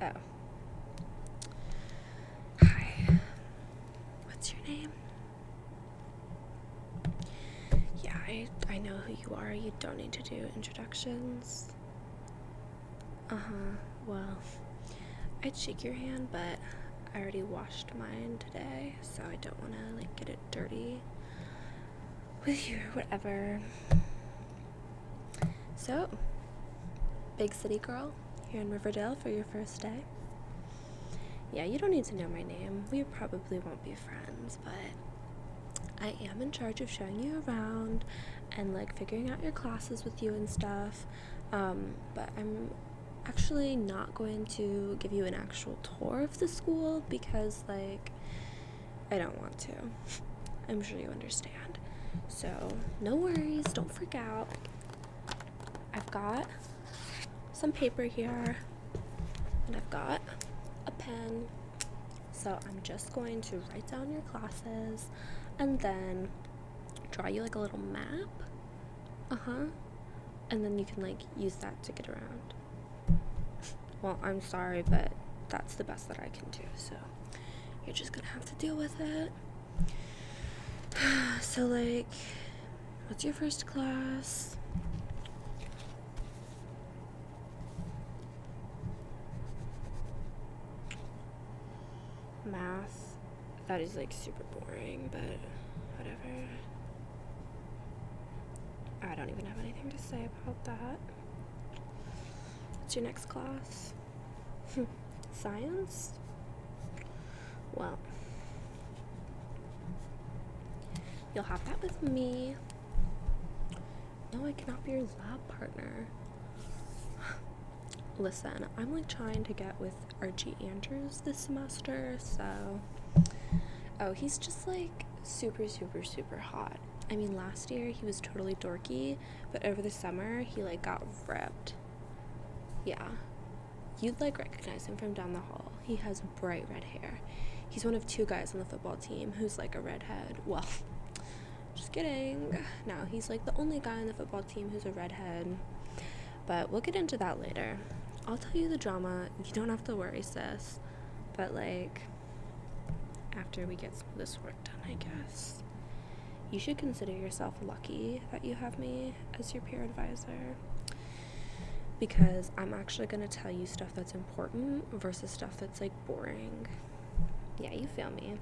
Oh. Hi. What's your name? Yeah, I know who you are. You don't need to do introductions. Uh-huh. Well, I'd shake your hand, but I already washed mine today, so I don't want to, get it dirty with you or whatever. So, big city girl here in Riverdale for your first day. Yeah, you don't need to know my name. We probably won't be friends, but I am in charge of showing you around and figuring out your classes with you and stuff. But I'm actually not going to give you an actual tour of the school because I don't want to. I'm sure you understand. So no worries, don't freak out. I've got some paper here and I've got a pen. So I'm just going to write down your classes and then draw you a little map. And then you can use that to get around. Well, I'm sorry, but that's the best that I can do, so you're just gonna have to deal with it. So what's your first class? Math. That is super boring, but whatever. I don't even have anything to say about that. What's your next class? Science? Well, you'll have that with me. No, I cannot be your lab partner. Listen, I'm trying to get with Archie Andrews this semester, so... Oh, he's just super, super, super hot. I mean, last year he was totally dorky, but over the summer he got ripped. Yeah. You'd recognize him from down the hall. He has bright red hair. He's one of 2 guys on the football team who's a redhead. Well, just kidding. No, he's the only guy on the football team who's a redhead. But we'll get into that later. I'll tell you the drama. You don't have to worry, sis. But after we get some of this work done, I guess. You should consider yourself lucky that you have me as your peer advisor. Because I'm actually going to tell you stuff that's important versus stuff that's boring. Yeah, you feel me.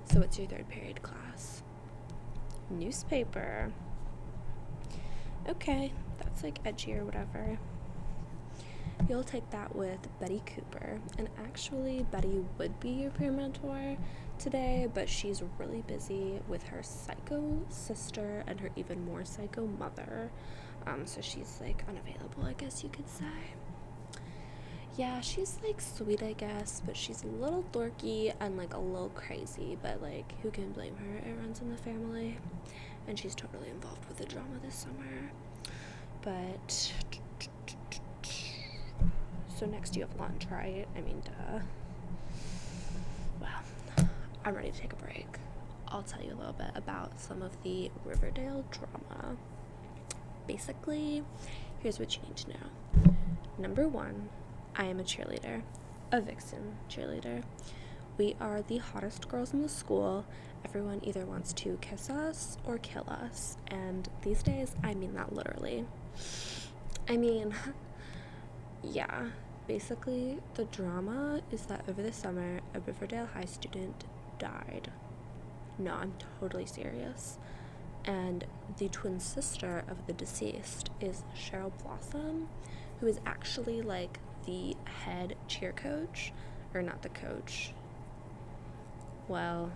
So what's your 3rd period class? Newspaper. Okay, that's edgy or whatever. You'll take that with Betty Cooper, and actually Betty would be your peer mentor today, but she's really busy with her psycho sister and her even more psycho mother, so she's unavailable, I guess you could say. Yeah, she's sweet, I guess, but she's a little dorky and a little crazy, but who can blame her? It runs in the family, and she's totally involved with the drama this summer. But so next you have lunch, right? I mean, duh. Well, I'm ready to take a break. I'll tell you a little bit about some of the Riverdale drama. Basically, here's what you need to know. Number 1, I am a cheerleader, a Vixen cheerleader. We are the hottest girls in the school. Everyone either wants to kiss us or kill us, and these days, I mean that literally. I mean, yeah, basically, the drama is that over the summer, a Riverdale High student died. No, I'm totally serious. And the twin sister of the deceased is Cheryl Blossom, who is actually the head cheer coach, or not the coach. Well,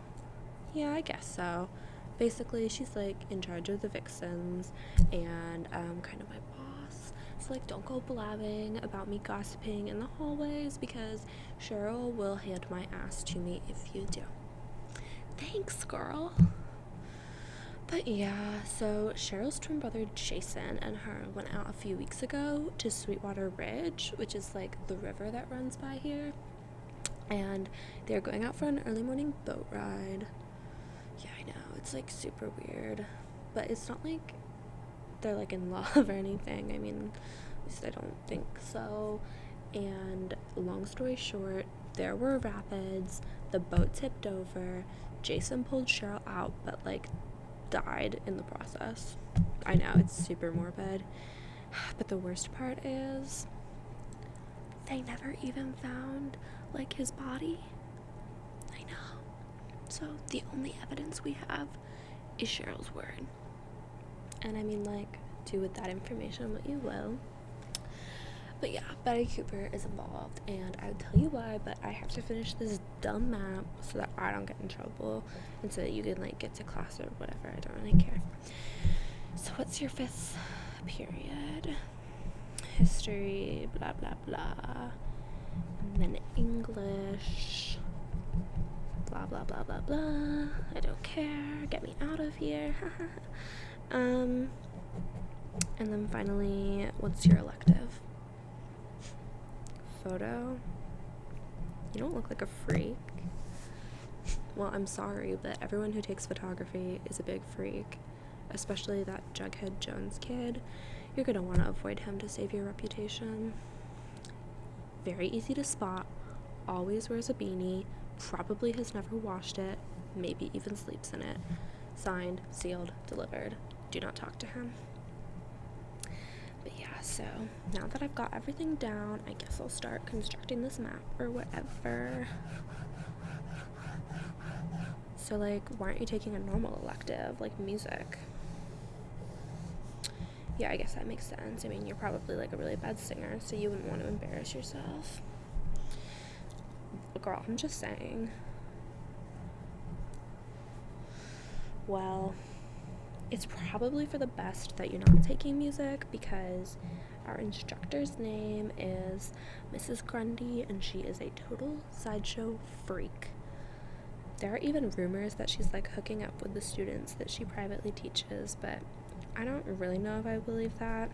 yeah, I guess so. Basically, she's in charge of the Vixens and kind of my boss. So don't go blabbing about me gossiping in the hallways because Cheryl will hand my ass to me if you do. Thanks, girl. But yeah, so Cheryl's twin brother Jason and her went out a few weeks ago to Sweetwater Ridge, which is the river that runs by here. And they're going out for an early morning boat ride. Yeah, I know, it's super weird. But it's not they're in love or anything. I mean, at least I don't think so. And long story short, there were rapids, the boat tipped over, Jason pulled Cheryl out, but like died in the process. I know, it's super morbid. But the worst part is, they never even found like his body. I know. So the only evidence we have is Cheryl's word. And I mean, like, do with that information what you will. But yeah, Betty Cooper is involved, and I would tell you why, but I have to finish this dumb map so that I don't get in trouble, and so that you can like get to class or whatever. I don't really care. So what's your 5th period? History, blah blah blah, and then English, blah blah blah blah blah. I don't care. Get me out of here. And then finally, what's your elective? Photo. You don't look like a freak. Well, I'm sorry, but everyone who takes photography is a big freak, especially that Jughead Jones kid. You're gonna want to avoid him to save your reputation. Very easy to spot, always wears a beanie, probably has never washed it, maybe even sleeps in it. Signed, sealed, delivered. Do not talk to him. But yeah, so now that I've got everything down, I guess I'll start constructing this map or whatever. So like, why aren't you taking a normal elective, like music? Yeah, I guess that makes sense. I mean, you're probably like a really bad singer, so you wouldn't want to embarrass yourself. Girl, I'm just saying. Well, it's probably for the best that you're not taking music, because our instructor's name is Mrs. Grundy, and she is a total sideshow freak. There are even rumors that she's like hooking up with the students that she privately teaches, but I don't really know if I believe that.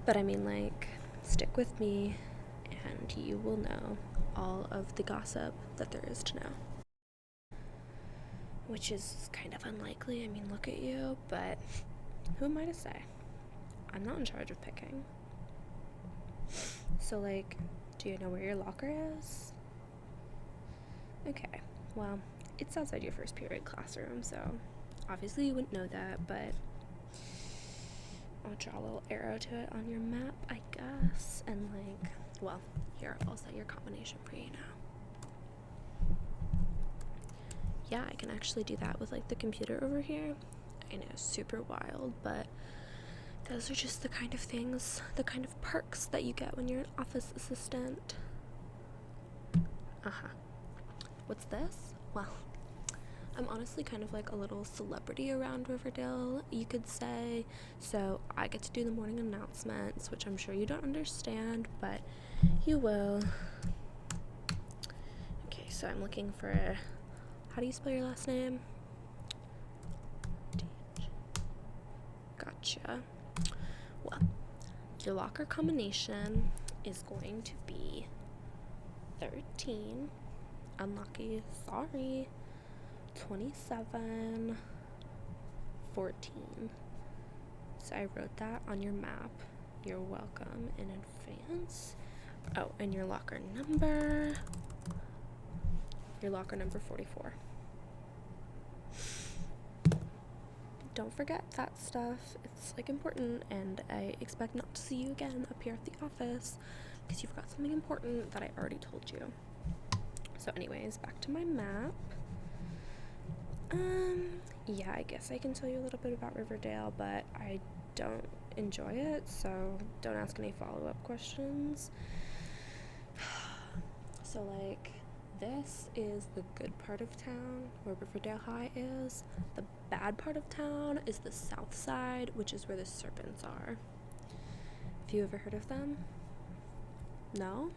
But I mean, like, stick with me and you will know all of the gossip that there is to know. Which is kind of unlikely. I mean, look at you, but who am I to say? I'm not in charge of picking. So, like, do you know where your locker is? Okay, well, it's outside your 1st period classroom, so obviously you wouldn't know that, but I'll draw a little arrow to it on your map, I guess, and like, well, here, I'll set your combination for you now. Yeah, I can actually do that with like the computer over here. I know, super wild, but those are just the kind of things, the kind of perks that you get when you're an office assistant. What's this? Well, I'm honestly kind of like a little celebrity around Riverdale, you could say. So I get to do the morning announcements, which I'm sure you don't understand, but you will. Okay, so I'm looking for, how do you spell your last name? Gotcha. Well, your locker combination is going to be 13. Unlucky, sorry. 27, 14. So I wrote that on your map. You're welcome in advance. Oh, and your locker number. Your locker number 44. Don't forget that stuff. It's like important, and I expect not to see you again up here at the office because you've got something important that I already told you. So anyways, back to my map. Yeah, I guess I can tell you a little bit about Riverdale, but I don't enjoy it, so don't ask any follow-up questions. So, like, this is the good part of town, where Riverdale High is. The bad part of town is the south side, which is where the serpents are. Have you ever heard of them? No?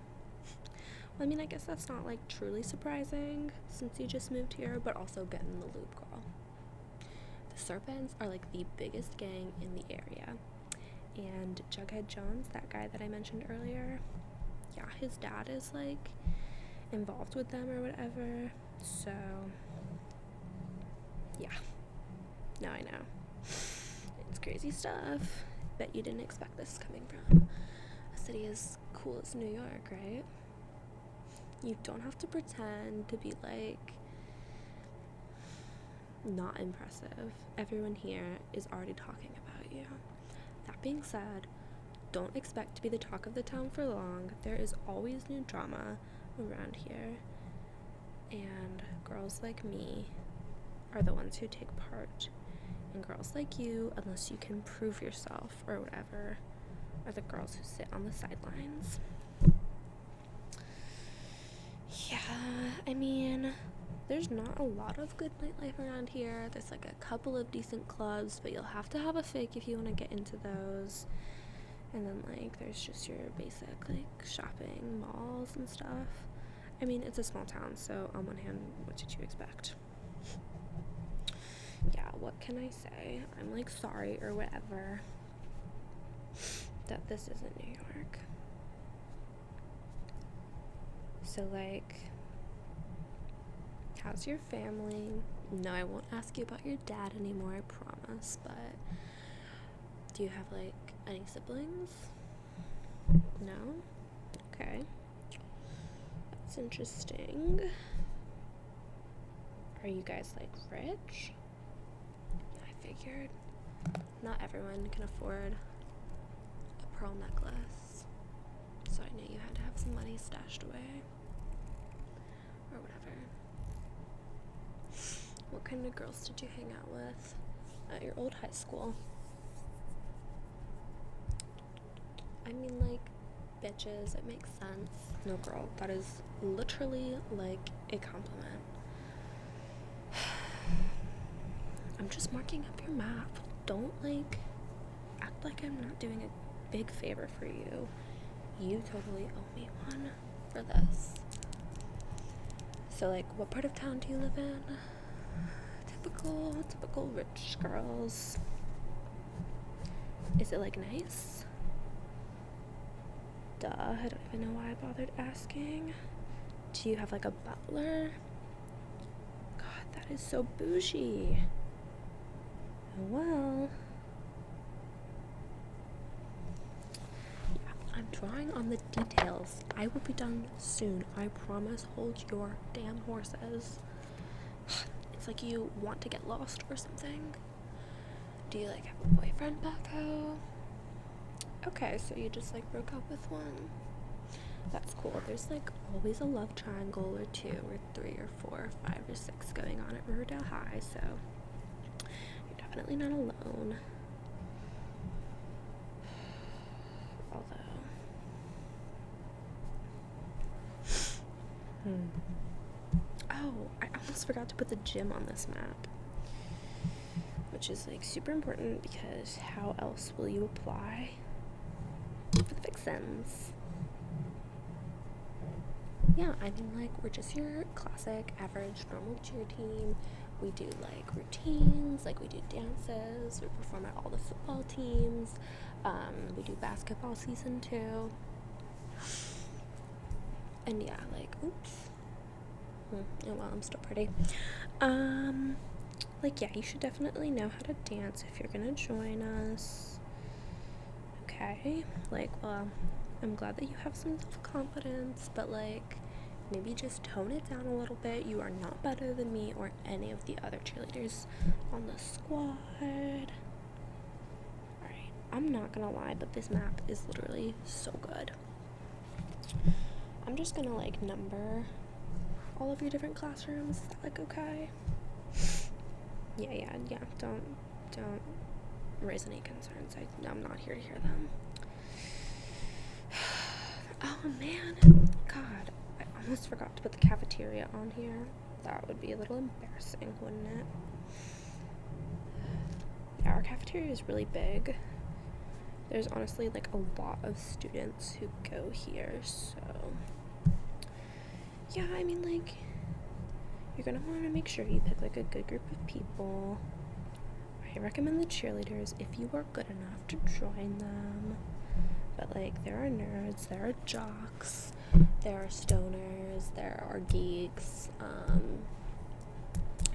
Well, I mean, I guess that's not, like, truly surprising, since you just moved here, but also get in the loop, girl. The serpents are, like, the biggest gang in the area. And Jughead Jones, that guy that I mentioned earlier, yeah, his dad is, like, involved with them or whatever. So, yeah. No, I know. It's crazy stuff. Bet you didn't expect this coming from a city as cool as New York, right? You don't have to pretend to be like not impressive. Everyone here is already talking about you. That being said, don't expect to be the talk of the town for long. There is always new drama around here, and girls like me are the ones who take part, and girls like you, unless you can prove yourself or whatever, are the girls who sit on the sidelines. Yeah, I mean, there's not a lot of good nightlife around here. There's like a couple of decent clubs, but you'll have to have a fake if you want to get into those. And then like there's just your basic like shopping malls and stuff. I mean, it's a small town, so on one hand, what did you expect? Yeah, what can I say? I'm like sorry or whatever that this isn't New York. So like, how's your family? No, I won't ask you about your dad anymore, I promise, but do you have like any siblings? No? Okay. That's interesting. Are you guys like rich? I figured not everyone can afford a pearl necklace, so I knew you had to have some money stashed away or whatever. What kind of girls did you hang out with at your old high school? I mean, like, bitches, it makes sense. No, girl, that is literally like a compliment. I'm just marking up your map. Don't like act like I'm not doing a big favor for you. You totally owe me one for this. So like, what part of town do you live in? Typical rich girls. Is it like nice? Duh, I don't even know why I bothered asking. Do you have like a butler? God, that is so bougie. Oh well. Yeah, I'm drawing on the details. I will be done soon. I promise. Hold your damn horses. It's like you want to get lost or something. Do you like have a boyfriend back home? Okay, so you just like broke up with one. That's cool. There's like always a love triangle or two or three or four or five or six going on at Riverdale High, so you're definitely not alone. Although oh, I almost forgot to put the gym on this map, which is like super important because how else will you apply for the Vixens? Yeah, I mean, like, we're just your classic, average, normal cheer team. We do, like, routines, like, we do dances, we perform at all the football teams, we do basketball season 2, and yeah, like, oops, oh well, I'm still pretty, like, yeah, you should definitely know how to dance if you're gonna join us. Okay, like, well, I'm glad that you have some self-confidence, but like, maybe just tone it down a little bit. You are not better than me or any of the other cheerleaders on the squad. Alright, I'm not gonna lie, but this map is literally so good. I'm just gonna like number all of your different classrooms. Is that like okay? Yeah, don't raise any concerns. I'm not here to hear them. Oh man, God, I almost forgot to put the cafeteria on here. That would be a little embarrassing, wouldn't it? Yeah, our cafeteria is really big. There's honestly like a lot of students who go here, so yeah, I mean, like, you're gonna want to make sure you pick like a good group of people. I recommend the cheerleaders if you are good enough to join them. But like, there are nerds, there are jocks, there are stoners, there are geeks,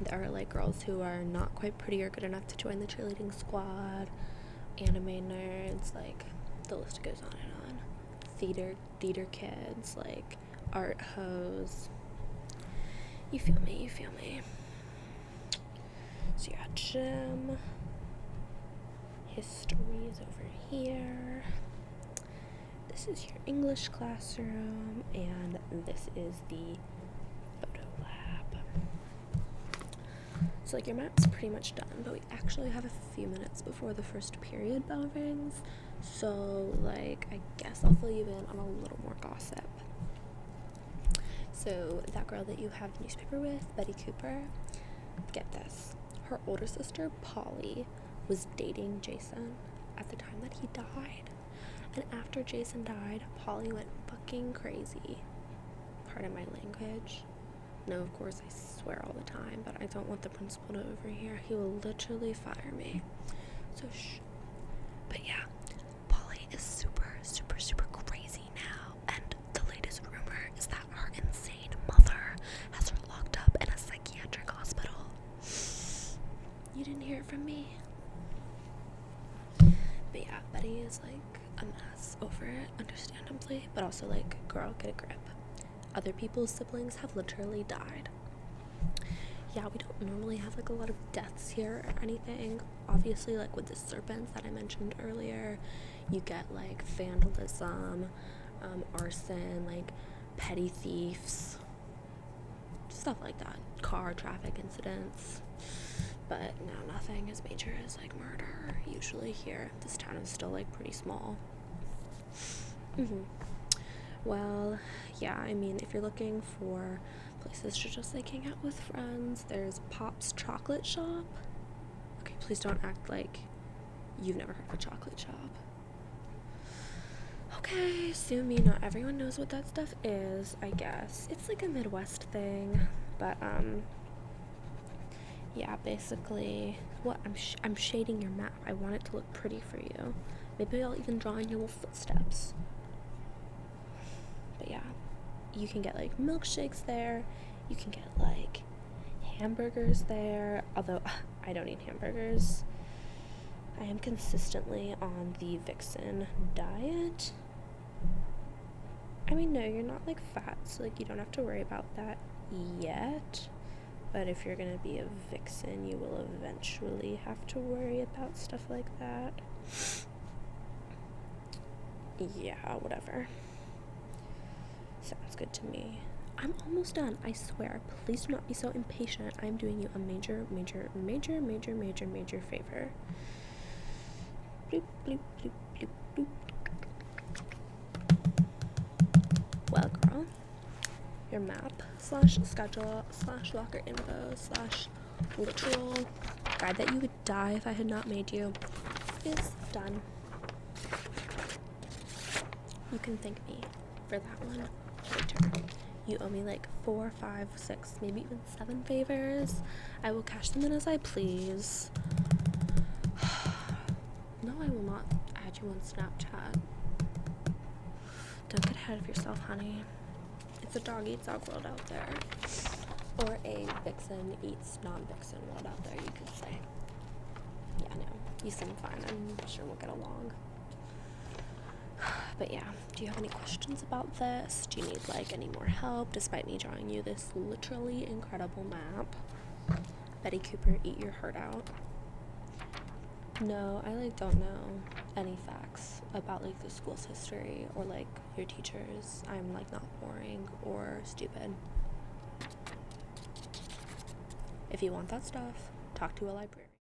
there are like girls who are not quite pretty or good enough to join the cheerleading squad, anime nerds, like the list goes on and on. theater kids, like art hoes. You feel me? So yeah, gym. History is over here. This is your English classroom, and this is the photo lab. So like your map's pretty much done, but we actually have a few minutes before the first period bell rings. So like I guess I'll fill you in on a little more gossip. So that girl that you have the newspaper with, Betty Cooper, get this. Her older sister, Polly, was dating Jason at the time that he died. And after Jason died, Polly went fucking crazy. Pardon my language. No, of course, I swear all the time, but I don't want the principal to overhear. He will literally fire me. So shh. But yeah, Polly is super crazy now. And the latest rumor is that her insane mother has her locked up in a psychiatric hospital. You didn't hear it from me. But yeah, Betty is like a mess over it, understandably, but also like, girl, get a grip. Other people's siblings have literally died. Yeah, we don't normally have like a lot of deaths here or anything. Obviously, like with the serpents that I mentioned earlier, you get like vandalism, arson, like petty thieves, stuff like that, car traffic incidents. But no, nothing as major as like murder usually here. This town is still like pretty small. Well, yeah, I mean, if you're looking for places to just like hang out with friends, there's Pop's Chocolate Shop. Okay, please don't act like you've never heard of a chocolate shop. Okay, sue me, not everyone knows what that stuff is, I guess. It's like a Midwest thing, but yeah, basically, what, I'm shading your map. I want it to look pretty for you. Maybe I'll even draw in your little footsteps. But yeah, you can get like milkshakes there. You can get like hamburgers there. Although I don't eat hamburgers. I am consistently on the Vixen diet. I mean, no, you're not like fat, so like you don't have to worry about that yet. But if you're gonna be a Vixen, you will eventually have to worry about stuff like that. Yeah, whatever. Sounds good to me. I'm almost done, I swear. Please do not be so impatient. I'm doing you a major favor. Bloop, bloop, bloop, bloop, bloop. Well, girl, your map / schedule / locker info / literal guide that you would die if I had not made you is done. You can thank me for that one later. You owe me like 4, 5, 6, maybe even 7 favors. I will cash them in as I please. No, I will not add you on Snapchat. Don't get ahead of yourself, honey. It's a dog eats dog world out there. Or a vixen eats non-vixen world out there, you could say. Yeah, no, you seem fine. I'm sure we'll get along. But yeah, do you have any questions about this? Do you need like any more help despite me drawing you this literally incredible map? Betty Cooper, eat your heart out. No, I like don't know any facts about like the school's history or like your teachers. I'm like not boring or stupid. If you want that stuff, talk to a librarian.